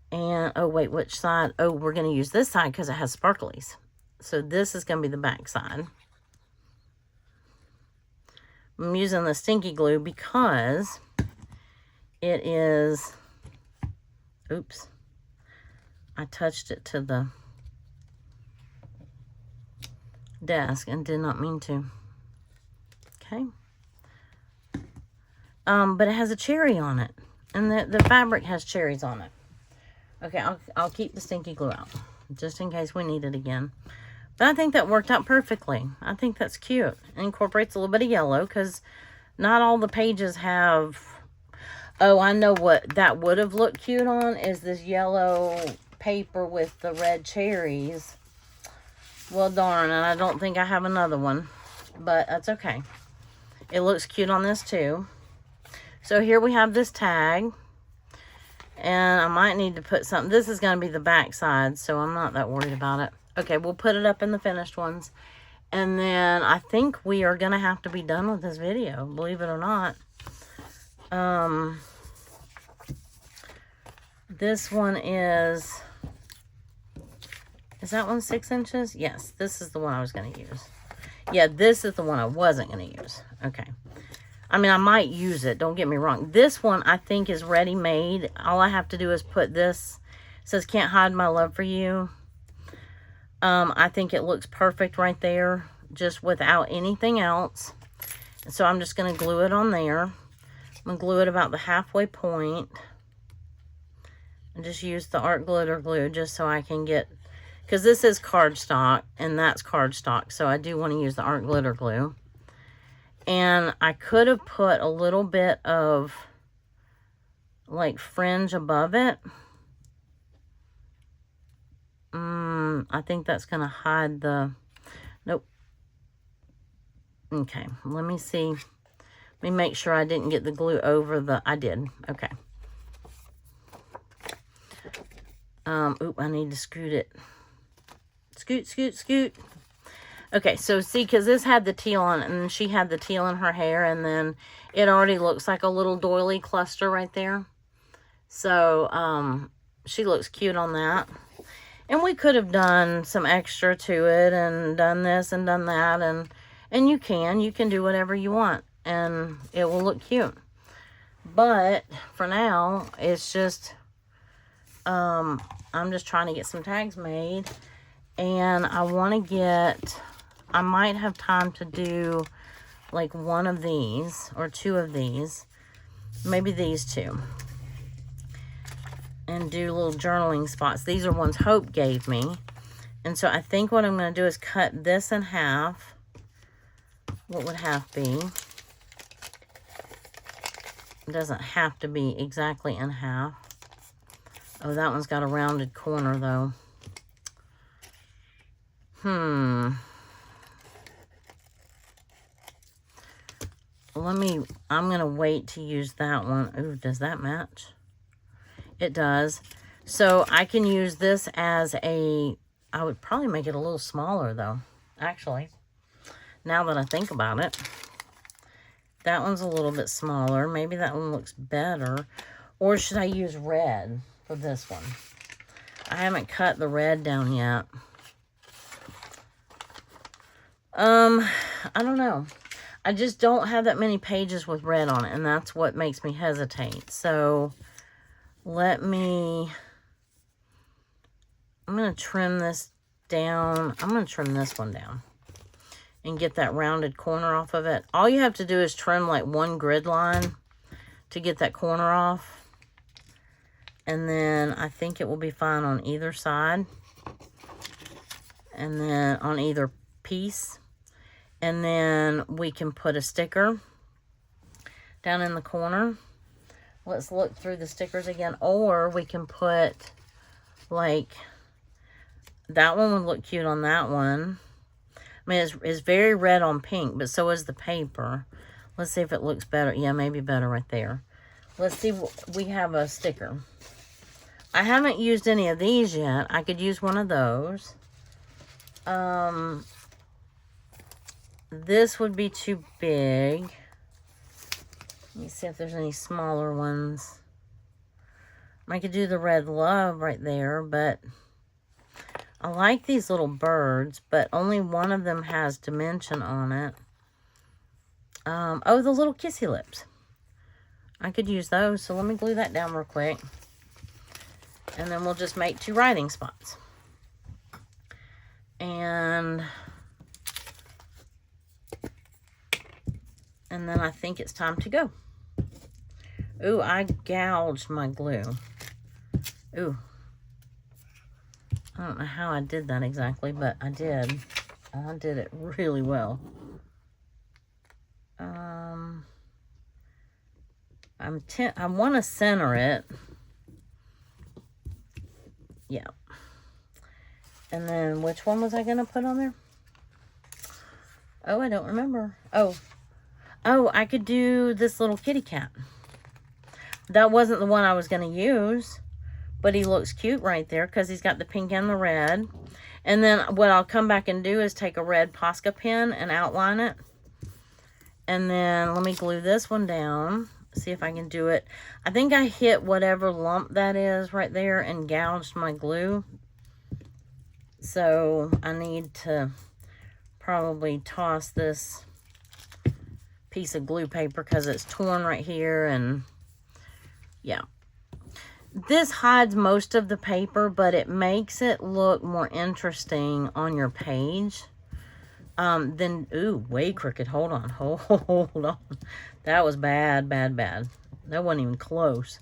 And, oh, wait, which side? Oh, we're going to use this side because it has sparklies. So this is going to be the back side. I'm using the stinky glue because it is, oops, I touched it to the desk and did not mean to. Okay. But it has a cherry on it. And the fabric has cherries on it. Okay, I'll keep the stinky glue out. Just in case we need it again. But I think that worked out perfectly. I think that's cute. It incorporates a little bit of yellow. Because not all the pages have... Oh, I know what that would have looked cute on. Is this yellow paper with the red cherries. Well, darn. And I don't think I have another one. But that's okay. It looks cute on this too. So here we have this tag. And I might need to put something. This is going to be the back side, so I'm not that worried about it. Okay, we'll put it up in the finished ones. And then I think we are going to have to be done with this video, believe it or not. This one is that one 6 inches? Yes, this is the one I was going to use. Yeah, this is the one I wasn't going to use. Okay. I mean, I might use it. Don't get me wrong. This one, I think, is ready-made. All I have to do is put this. It says, can't hide my love for you. I think it looks perfect right there, just without anything else. So I'm just going to glue it on there. I'm going to glue it about the halfway point. And just use the art glitter glue just so I can get... Because this is cardstock, and that's cardstock. So I do want to use the art glitter glue. And I could have put a little bit of, like, fringe above it. I think that's going to hide the... Nope. Okay, let me see. Let me make sure I didn't get the glue over the... I did. Okay. Oop, I need to scoot it. Scoot, scoot, scoot. Okay, so see, because this had the teal on it, and she had the teal in her hair, and then it already looks like a little doily cluster right there. So, she looks cute on that. And we could have done some extra to it, and done this and done that, and you can do whatever you want, and it will look cute. But, for now, it's just, I'm just trying to get some tags made, and I want to get... I might have time to do like one of these or two of these, maybe these two, and do little journaling spots. These are ones Hope gave me. And so I think what I'm going to do is cut this in half. What would half be? It doesn't have to be exactly in half. Oh, that one's got a rounded corner though. I'm going to wait to use that one. Ooh, does that match? It does. So I can use this as I would probably make it a little smaller though, actually. Now that I think about it. That one's a little bit smaller. Maybe that one looks better. Or should I use red for this one? I haven't cut the red down yet. I don't know. I just don't have that many pages with red on it, and that's what makes me hesitate. So, I'm going to trim this down. I'm going to trim this one down and get that rounded corner off of it. All you have to do is trim like one grid line to get that corner off. And then I think it will be fine on either side. And then on either piece. And then we can put a sticker down in the corner. Let's look through the stickers again. Or we can put, like, that one would look cute on that one. I mean, it's very red on pink, but so is the paper. Let's see if it looks better. Yeah, maybe better right there. Let's see. We have a sticker. I haven't used any of these yet. I could use one of those. This would be too big. Let me see if there's any smaller ones. I could do the red love right there, but I like these little birds, but only one of them has dimension on it. Oh, the little kissy lips. I could use those, so let me glue that down real quick. And then we'll just make 2 writing spots. And then I think it's time to go. Ooh, I gouged my glue. Ooh. I don't know how I did that exactly, but I did. I did it really well. I want to center it. Yeah. And then which one was I going to put on there? Oh, I don't remember. Oh, I could do this little kitty cat. That wasn't the one I was going to use, but he looks cute right there because he's got the pink and the red. And then what I'll come back and do is take a red Posca pen and outline it. And then let me glue this one down. See if I can do it. I think I hit whatever lump that is right there and gouged my glue. So I need to probably toss this piece of glue paper because it's torn right here. And yeah. This hides most of the paper, but it makes it look more interesting on your page. Then, ooh, way crooked. Hold on. Hold on. That was bad, bad, bad. That wasn't even close.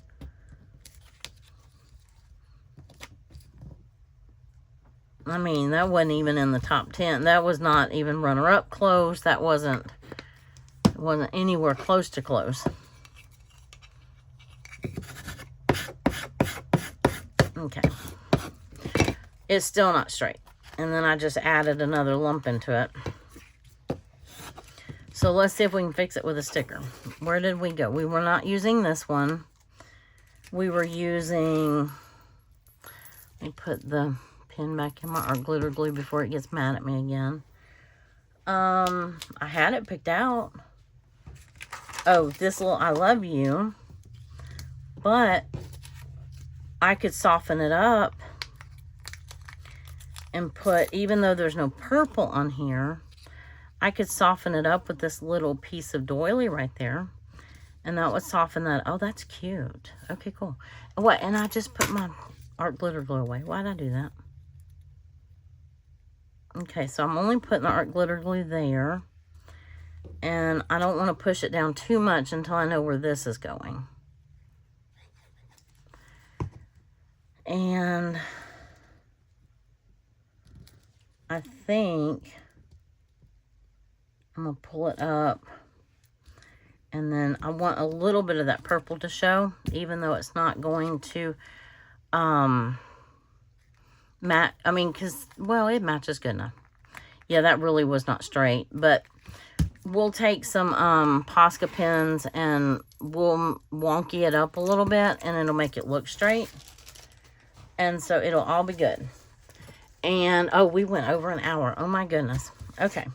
I mean, that wasn't even in the top 10. That was not even runner-up close. That wasn't anywhere close to close. Okay. It's still not straight. And then I just added another lump into it. So let's see if we can fix it with a sticker. Where did we go? We were not using this one. We were using... Let me put the pin back in my art glitter glue before it gets mad at me again. I had it picked out. Oh, this little I love you. But I could soften it up and put, even though there's no purple on here, I could soften it up with this little piece of doily right there. And that would soften that. Oh, that's cute. Okay, cool. What? And I just put my art glitter glue away. Why did I do that? Okay, so I'm only putting the art glitter glue there. And I don't want to push it down too much until I know where this is going. And I think I'm going to pull it up. And then I want a little bit of that purple to show, even though it's not going to match. I mean, because, well, it matches good enough. Yeah, that really was not straight. But we'll take some Posca pens and we'll wonky it up a little bit, and it'll make it look straight. And so it'll all be good. And, oh, we went over an hour. Oh, my goodness. Okay.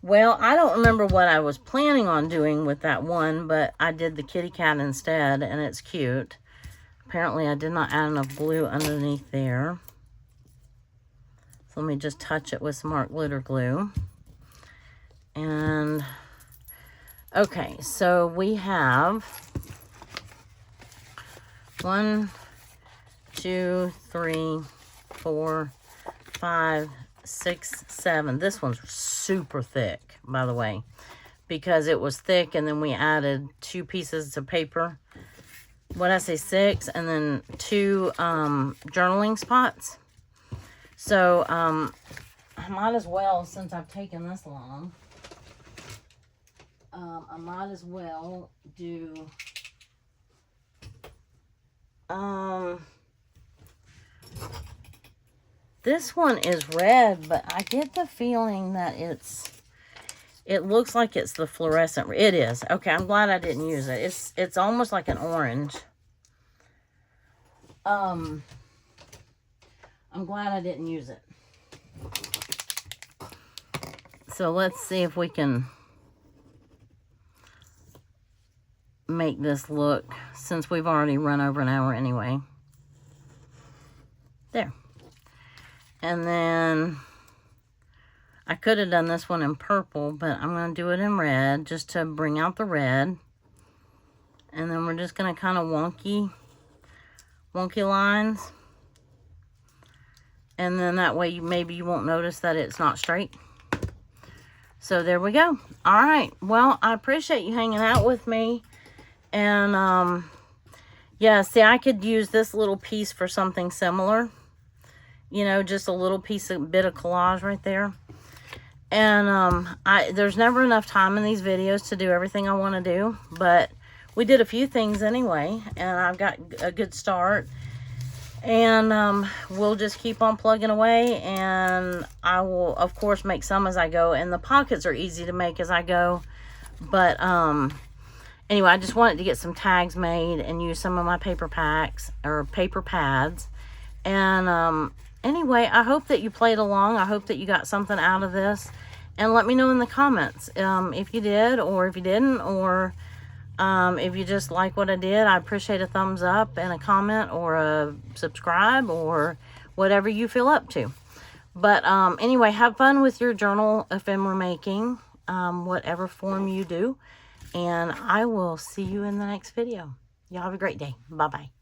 Well, I don't remember what I was planning on doing with that one, but I did the kitty cat instead, and it's cute. Apparently, I did not add enough glue underneath there. So let me just touch it with some art glitter glue. And, okay, so we have 1, 2, 3, 4, 5, 6, 7. This one's super thick, by the way, because it was thick, and then we added 2 pieces of paper. What did I say, 6, and then 2 journaling spots. So I might as well, since I've taken this long, I might as well do this one is red, but I get the feeling that it looks like it's the fluorescent. It is. Okay, I'm glad I didn't use it. It's almost like an orange. I'm glad I didn't use it. So let's see if we can make this look, since we've already run over an hour anyway. There. And then I could have done this one in purple, but I'm going to do it in red just to bring out the red. And then we're just going to kind of wonky lines. And then that way maybe you won't notice that it's not straight. So there we go. All right. Well, I appreciate you hanging out with me. And yeah, see, I could use this little piece for something similar. You know, just a little bit of collage right there. And there's never enough time in these videos to do everything I want to do, but we did a few things anyway, and I've got a good start. And we'll just keep on plugging away, and I will, of course, make some as I go. And the pockets are easy to make as I go. But anyway, I just wanted to get some tags made and use some of my paper packs or paper pads. And anyway, I hope that you played along. I hope that you got something out of this. And let me know in the comments if you did, or if you didn't, or if you just like what I did. I appreciate a thumbs up and a comment or a subscribe or whatever you feel up to. But anyway, have fun with your journal ephemera making, whatever form you do. And I will see you in the next video. Y'all have a great day. Bye-bye.